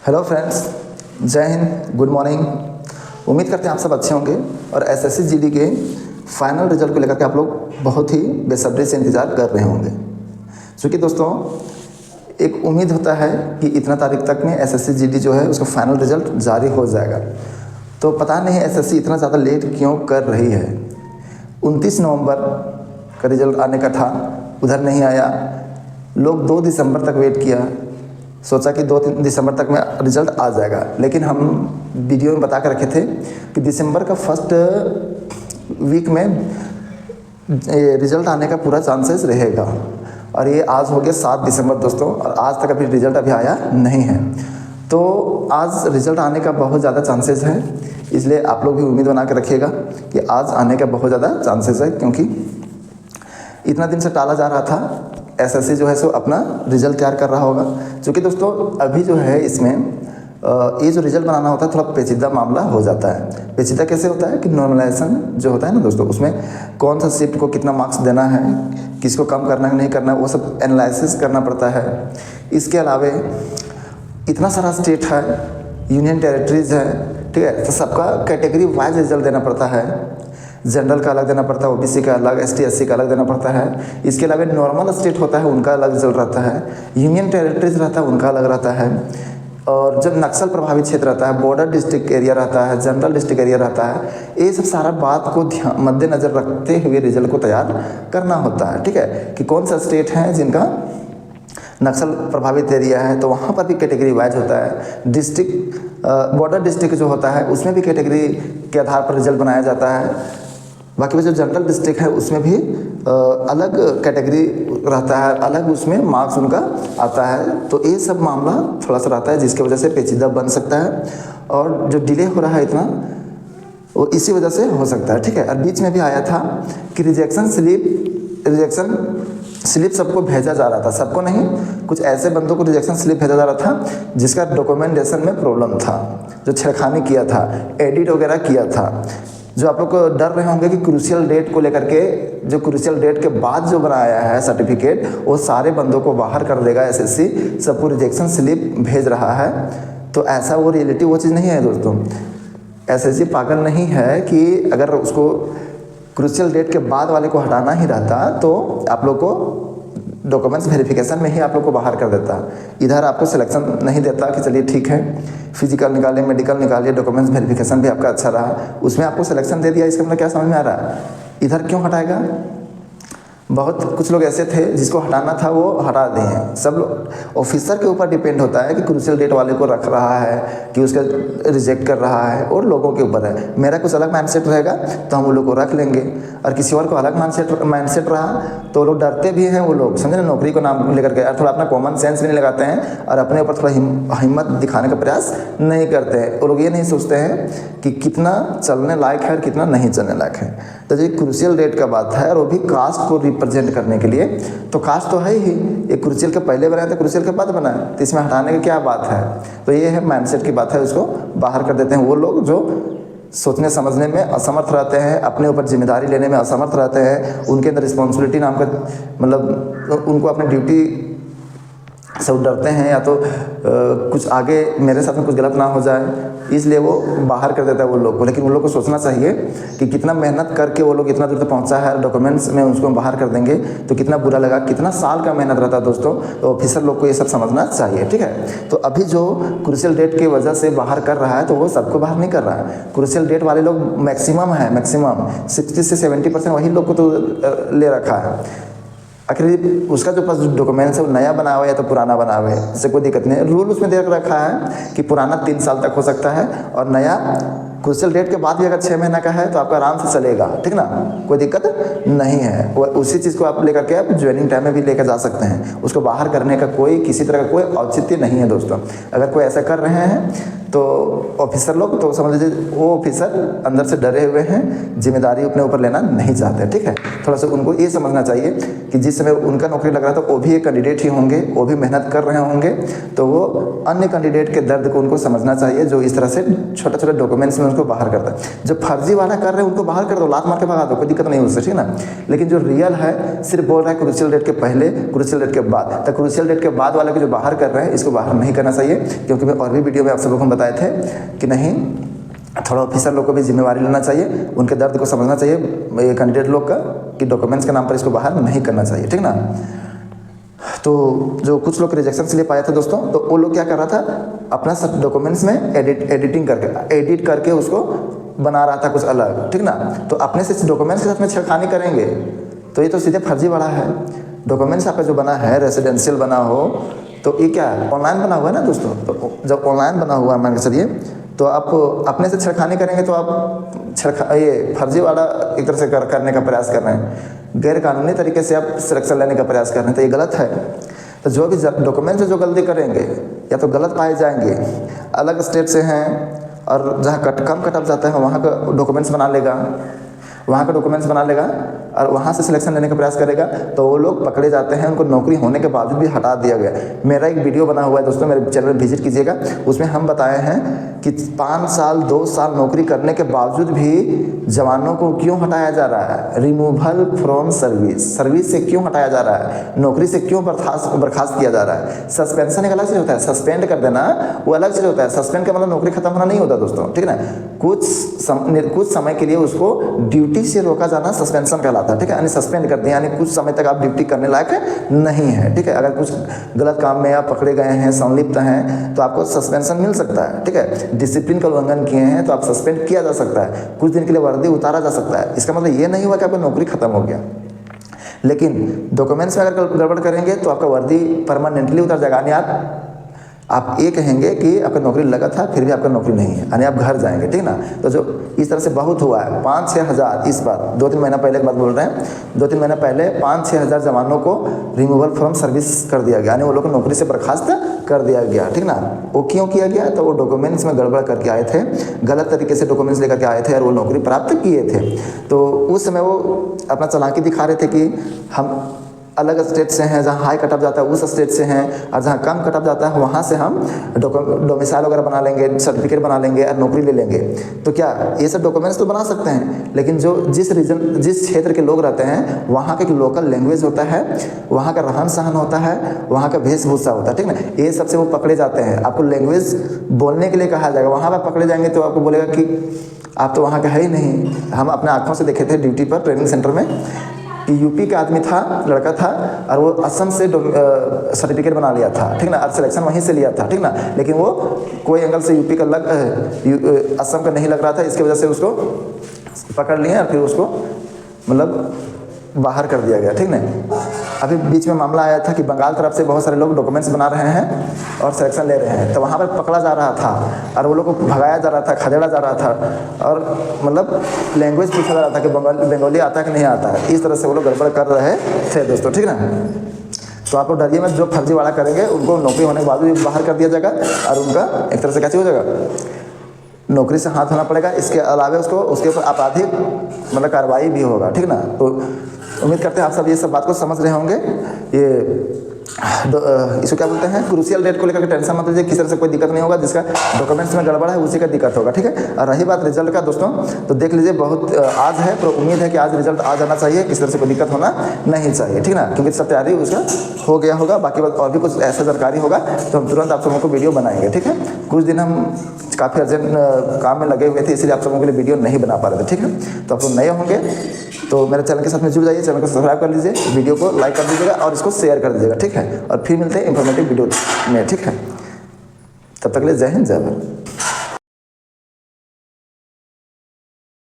Hello friends, जय Hind, good morning. उम्मीद करते हैं आप सब अच्छे होंगे और एसएससी जीडी के फाइनल रिजल्ट को लेकर के आप लोग बहुत ही बेसब्री से इंतज़ार कर रहे होंगे। क्योंकि दोस्तों एक उम्मीद होता है कि इतना तारीख तक में एसएससी जीडी जो है उसका फाइनल रिजल्ट जारी हो जाएगा। तो पता नहीं एसएससी इतना ज़्यादा लेट क्यों कर रही है। 29 नवंबर का रिजल्ट आने का था, उधर नहीं आया। लोग 2 दिसंबर तक वेट किया, सोचा कि 2-3 दिसंबर तक में रिज़ल्ट आ जाएगा। लेकिन हम वीडियो में बता कर रखे थे कि दिसंबर का फर्स्ट वीक में रिज़ल्ट आने का पूरा चांसेस रहेगा। और ये आज हो गया 7 दिसंबर दोस्तों, और आज तक अभी रिज़ल्ट अभी आया नहीं है। तो आज रिज़ल्ट आने का बहुत ज़्यादा चांसेस है, इसलिए आप लोग भी उम्मीद बना कर रखिएगा कि आज आने का बहुत ज़्यादा चांसेस है। क्योंकि इतना दिन से टाला जा रहा था, एसएससी जो है सो अपना रिज़ल्ट तैयार कर रहा होगा। क्योंकि दोस्तों अभी जो है इसमें ये जो रिज़ल्ट बनाना होता है थोड़ा पेचीदा मामला हो जाता है। पेचीदा कैसे होता है कि नॉर्मलाइजेशन जो होता है ना दोस्तों, उसमें कौन सा शिफ्ट को कितना मार्क्स देना है, किसको कम करना है नहीं करना है, वो सब एनालिसिस करना पड़ता है। इसके अलावा इतना सारा स्टेट है, यूनियन टेरिटरीज है, ठीक है, तो सबका कैटेगरी वाइज रिजल्ट देना पड़ता है। जनरल का अलग देना पड़ता है, ओबीसी का अलग, एसटी एससी का अलग देना पड़ता है। इसके अलावा नॉर्मल स्टेट होता है उनका अलग रिजल्ट रहता है, यूनियन टेरिटरीज रहता है उनका अलग रहता है, और जब नक्सल प्रभावित क्षेत्र रहता है, बॉर्डर डिस्ट्रिक्ट एरिया रहता है, जनरल डिस्ट्रिक्ट एरिया रहता है, ये सब सारा बात को मद्देनज़र रखते हुए रिजल्ट को तैयार करना होता है। ठीक है, कि कौन सा स्टेट है जिनका नक्सल प्रभावित एरिया है तो वहाँ पर भी कैटेगरी वाइज होता है। डिस्ट्रिक्ट बॉर्डर डिस्ट्रिक्ट जो होता है उसमें भी कैटेगरी के आधार पर रिजल्ट बनाया जाता है। बाकी जो जनरल डिस्ट्रिक्ट है उसमें भी अलग कैटेगरी रहता है, अलग उसमें मार्क्स उनका आता है। तो ये सब मामला थोड़ा सा रहता है जिसकी वजह से पेचीदा बन सकता है, और जो डिले हो रहा है इतना वो इसी वजह से हो सकता है। ठीक है, और बीच में भी आया था कि रिजेक्शन स्लिप सबको भेजा जा रहा था, सबको नहीं, कुछ ऐसे बंदों को रिजेक्शन स्लिप भेजा जा रहा था जिसका डॉक्यूमेंटेशन में प्रॉब्लम था, जो छेड़खानी किया था, एडिट वगैरह किया था। जो आप लोग को डर रहे होंगे कि क्रूशियल डेट को लेकर के, जो क्रूशियल डेट के बाद जो बनाया है सर्टिफिकेट, वो सारे बंदों को बाहर कर देगा एसएससी, सबको रिजेक्शन स्लिप भेज रहा है। तो ऐसा वो रियलिटी वो चीज़ नहीं है दोस्तों। एसएससी पागल नहीं है कि अगर उसको क्रूशियल डेट के बाद वाले को हटाना ही रहता तो आप लोग को डॉक्यूमेंट्स वेरिफिकेशन में ही आप लोग को बाहर कर देता। इधर आपको सिलेक्शन नहीं देता कि चलिए ठीक है, फिजिकल निकालिए, मेडिकल निकालिए, डॉक्यूमेंट्स वेरिफिकेशन भी आपका अच्छा रहा, उसमें आपको सिलेक्शन दे दिया। इसका मतलब क्या समझ में आ रहा है? इधर क्यों हटाएगा? बहुत कुछ लोग ऐसे थे जिसको हटाना था वो हटा दिए। सब ऑफिसर के ऊपर डिपेंड होता है कि क्रूशियल डेट वाले को रख रहा है कि उसका रिजेक्ट कर रहा है, और लोगों के ऊपर है। मेरा कुछ अलग माइंडसेट रहेगा तो हम वो लोग को रख लेंगे, और किसी और को अलग माइंडसेट रहा तो लोग डरते भी हैं। वो लोग समझे ना, नौकरी को नाम लेकर के और थोड़ा अपना कॉमन सेंस भी नहीं लगाते हैं, और अपने ऊपर थोड़ा हिम्मत दिखाने का प्रयास नहीं करते हैं। वो लोग ये नहीं सोचते हैं कि कितना चलने लायक है और कितना नहीं चलने लायक है। तो ये क्रूशियल डेट का बात है, और वो भी कास्ट को रिप्रेजेंट करने के लिए। तो कास्ट तो है ही, ये क्रूशियल के पहले बनाया था, क्रूशियल के बाद बनाया, तो इसमें हटाने की क्या बात है? तो ये है माइंडसेट की बात है, उसको बाहर कर देते हैं वो लोग जो सोचने समझने में असमर्थ रहते हैं, अपने ऊपर जिम्मेदारी लेने में असमर्थ रहते हैं, उनके अंदर रिस्पॉन्सिबिलिटी नाम का मतलब उनको अपनी ड्यूटी से डरते हैं, या तो कुछ आगे मेरे साथ में कुछ गलत ना हो जाए, इसलिए वो बाहर कर देता है वो लोग को। लेकिन वो लोग को सोचना चाहिए कि कितना मेहनत करके वो लोग इतना दूर तक पहुंचा है, डॉक्यूमेंट्स में उसको बाहर कर देंगे तो कितना बुरा लगा, कितना साल का मेहनत रहता है दोस्तों। तो ऑफिसर लोग को ये सब समझना चाहिए। ठीक है, तो अभी जो क्रूशियल डेट की वजह से बाहर कर रहा है तो वो सबको बाहर नहीं कर रहा है। क्रूशियल डेट वाले लोग मैक्सिमम 60 से 70% वही लोग को तो ले रखा है। आखिर उसका जो पास डॉक्यूमेंट्स है वो नया बना हुआ है या तो पुराना बना हुआ है, इससे कोई दिक्कत नहीं है। रूल उसमें दे रखा है कि पुराना 3 साल तक हो सकता है, और नया क्रूशियल डेट के बाद भी अगर 6 महीना का है तो आपका आराम से चलेगा। ठीक ना, कोई दिक्कत नहीं है। वो उसी चीज़ को आप लेकर के आप ज्वाइनिंग टाइम में भी लेकर जा सकते हैं। उसको बाहर करने का कोई किसी तरह का कोई औचित्य नहीं है दोस्तों। अगर कोई ऐसा कर रहे हैं तो ऑफिसर लोग, तो समझ लीजिए वो ऑफिसर अंदर से डरे हुए हैं, जिम्मेदारी अपने ऊपर लेना नहीं चाहते। ठीक है, थोड़ा सा उनको ये समझना चाहिए कि जिस समय उनका नौकरी लग रहा था वो भी एक कैंडिडेट ही होंगे, वो भी मेहनत कर रहे होंगे, तो वो अन्य कैंडिडेट के दर्द को उनको समझना चाहिए, जो इस तरह से छोटे छोटे डॉक्यूमेंट्स में को बाहर करता है। जो फर्जी वाला कर रहे हैं उनको बाहर कर दो, लात मार के भगा दो, कोई दिक्कत नहीं उससे, ठीक ना। लेकिन जो रियल है सिर्फ बोल रहा है क्रूशियल डेट के पहले, क्रूशियल डेट के बाद, तो क्रूशियल डेट के बाद वाले को जो बाहर कर रहे हैं इसको बाहर नहीं करना चाहिए, क्योंकि मैं और भी वीडियो में आप सब लोगों को बताए थे कि नहीं, थोड़ा ऑफिसर लोग को भी जिम्मेवारी लेना चाहिए, उनके दर्द को समझना चाहिए कैंडिडेट लोग का, कि डॉक्यूमेंट्स के नाम पर इसको बाहर नहीं करना चाहिए, ठीक ना। तो जो कुछ लोग रिजेक्शन से लिए पाए थे दोस्तों, तो वो लोग क्या कर रहा था, अपना सब डॉक्यूमेंट्स में एडिटिंग करके, एडिट करके उसको बना रहा था कुछ अलग, ठीक ना। तो अपने से डॉक्यूमेंट्स के साथ में छेड़खानी करेंगे तो ये तो सीधे फर्जी वाला है। डॉक्यूमेंट्स आपका जो बना है रेसिडेंशियल बना हो तो ये क्या ऑनलाइन बना हुआ है ना दोस्तों। तो जब ऑनलाइन बना हुआ है मान के चलिए, तो आप अपने से छेड़खानी करेंगे तो आप ये फर्जी वाला एक तरह से करने का प्रयास कर रहे हैं, गैर कानूनी तरीके से आप सिलेक्शन लेने का प्रयास कर रहे हैं, तो ये गलत है। तो जो भी डॉक्यूमेंट जो गलती करेंगे या तो गलत पाए जाएंगे, अलग स्टेट से हैं और जहाँ कम कट ऑफ जाता है वहाँ का डॉक्यूमेंट्स बना लेगा, वहाँ का डॉक्यूमेंट्स बना लेगा और वहाँ से सिलेक्शन लेने का प्रयास करेगा, तो वो लोग पकड़े जाते हैं, उनको नौकरी होने के बावजूद भी हटा दिया गया। मेरा एक वीडियो बना हुआ है दोस्तों, मेरे चैनल में विजिट कीजिएगा, उसमें हम बताए हैं कि 5 साल 2 साल नौकरी करने के बावजूद भी जवानों को क्यों हटाया जा रहा है, रिमूवल फ्रॉम सर्विस, सर्विस से क्यों हटाया जा रहा है, नौकरी से क्यों बर्खास्त किया जा रहा है। सस्पेंशन एक अलग चीज़ होता है, सस्पेंड कर देना वो अलग चीज़ होता है। सस्पेंड का मतलब नौकरी खत्म होना नहीं होता दोस्तों, ठीक है ना। कुछ समय के लिए उसको ड्यूटी से रोका जाना सस्पेंशन कहलाता है, ठीक है। यानी सस्पेंड कर दिया, यानी कुछ समय तक आप ड्यूटी करने लायक नहीं है, ठीक है। अगर कुछ गलत काम में आप पकड़े गए हैं, संलिप्त हैं, तो आपको सस्पेंशन मिल सकता है, ठीक है। डिसिप्लिन का उल्लंघन किए हैं तो आप सस्पेंड किया जा सकता है, कुछ दिन के लिए वर्दी उतारा जा सकता है। इसका मतलब ये नहीं हुआ कि आपकी नौकरी खत्म हो गया। लेकिन डॉक्यूमेंट्स में अगर गड़बड़ करेंगे तो आपका वर्दी परमानेंटली उतर जाएगा, यानी आप ये कहेंगे कि आपका नौकरी लगा था फिर भी आपका नौकरी नहीं है, यानी आप घर जाएंगे, ठीक ना। तो जो इस तरह से बहुत हुआ है, 5-6 हज़ार, इस बार 2-3 महीना पहले की बात बोल रहे हैं, 2-3 महीना पहले 5-6 हज़ार जवानों को रिमूवल फ्रॉम सर्विस कर दिया गया, यानी वो लोग को नौकरी से बर्खास्त कर दिया गया, ठीक ना। वो क्यों किया गया, तो वो डॉक्यूमेंट्स में गड़बड़ करके आए थे, गलत तरीके से डॉक्यूमेंट्स लेकर के आए थे और वो नौकरी प्राप्त किए थे। तो उस समय वो अपना चालाकी दिखा रहे थे कि हम अलग स्टेट से हैं, जहाँ हाई कटअप जाता है उस स्टेट से हैं, और जहाँ कम कटअप जाता है वहाँ से हम डोमिसाइल वगैरह बना लेंगे, सर्टिफिकेट बना लेंगे और नौकरी ले लेंगे। तो क्या ये सब डॉक्यूमेंट्स तो बना सकते हैं, लेकिन जो जिस क्षेत्र के लोग रहते हैं वहाँ का एक लोकल लैंग्वेज होता है, वहाँ का रहन सहन होता है, वहाँ का वेशभूषा होता है, ठीक ना। ये सबसे वो पकड़े जाते हैं। आपको लैंग्वेज बोलने के लिए कहा जाएगा, वहाँ पर पकड़े जाएंगे तो आपको बोलेगा कि आप तो वहाँ के है ही नहीं। हम अपने आँखों से देखे थे ड्यूटी पर ट्रेनिंग सेंटर में कि यूपी का आदमी था, लड़का था, और वो असम से सर्टिफिकेट बना लिया था, ठीक ना, और सिलेक्शन वहीं से लिया था, ठीक ना। लेकिन वो कोई एंगल से यूपी का असम का नहीं लग रहा था, इसकी वजह से उसको पकड़ लिए और फिर उसको मतलब बाहर कर दिया गया, ठीक ना। अभी बीच में मामला आया था कि बंगाल तरफ से बहुत सारे लोग डॉक्यूमेंट्स बना रहे हैं और सिलेक्शन ले रहे हैं, तो वहाँ पर पकड़ा जा रहा था और वो लोग को भगाया जा रहा था, खदेड़ा जा रहा था, और मतलब लैंग्वेज पूछा जा रहा था कि बंगाली आता है कि नहीं आता है। इस तरह से वो लोग गड़बड़ कर रहे थे दोस्तों, ठीक ना। तो आपको डरिए मत, जो फर्जी वाला करेंगे उनको नौकरी होने के बाद भी बाहर कर दिया जाएगा और उनका एक तरह से कैसे हो जाएगा, नौकरी से हाथ होना पड़ेगा। इसके अलावा उसके ऊपर आपराधिक मतलब कार्रवाई भी होगा, ठीक ना। तो उम्मीद करते हैं आप सब ये सब बात को समझ रहे होंगे। ये इसको क्या बोलते हैं, क्रूशियल डेट को लेकर के टेंशन मत लीजिए, किसी तरह से कोई दिक्कत नहीं होगा। जिसका डॉक्यूमेंट्स में गड़बड़ है उसी का दिक्कत होगा, ठीक है। और रही बात रिजल्ट का दोस्तों, तो देख लीजिए बहुत आज है, तो उम्मीद है कि आज रिजल्ट आ जाना चाहिए, किसी तरह से कोई दिक्कत होना नहीं चाहिए, ठीक ना, क्योंकि सब तैयारी उसका हो गया होगा। बाकी बात और भी कुछ ऐसा जानकारी होगा तो हम तुरंत आप सबों को वीडियो बनाएंगे, ठीक है। कुछ दिन हम काफ़ी अर्जेंट काम में लगे हुए थे, इसलिए आप सबों के लिए वीडियो नहीं बना पा रहे थे, ठीक है। तो आप लोग नए होंगे तो मेरे चैनल के साथ में जुड़ जाइए, चैनल को सब्सक्राइब कर लीजिए, वीडियो को लाइक कर दीजिएगा और इसको शेयर कर दीजिएगा, ठीक है। और फिर मिलते हैं इंफॉर्मेटिव वीडियो में, ठीक है। तब तक के लिए जय हिंद, जय भारत।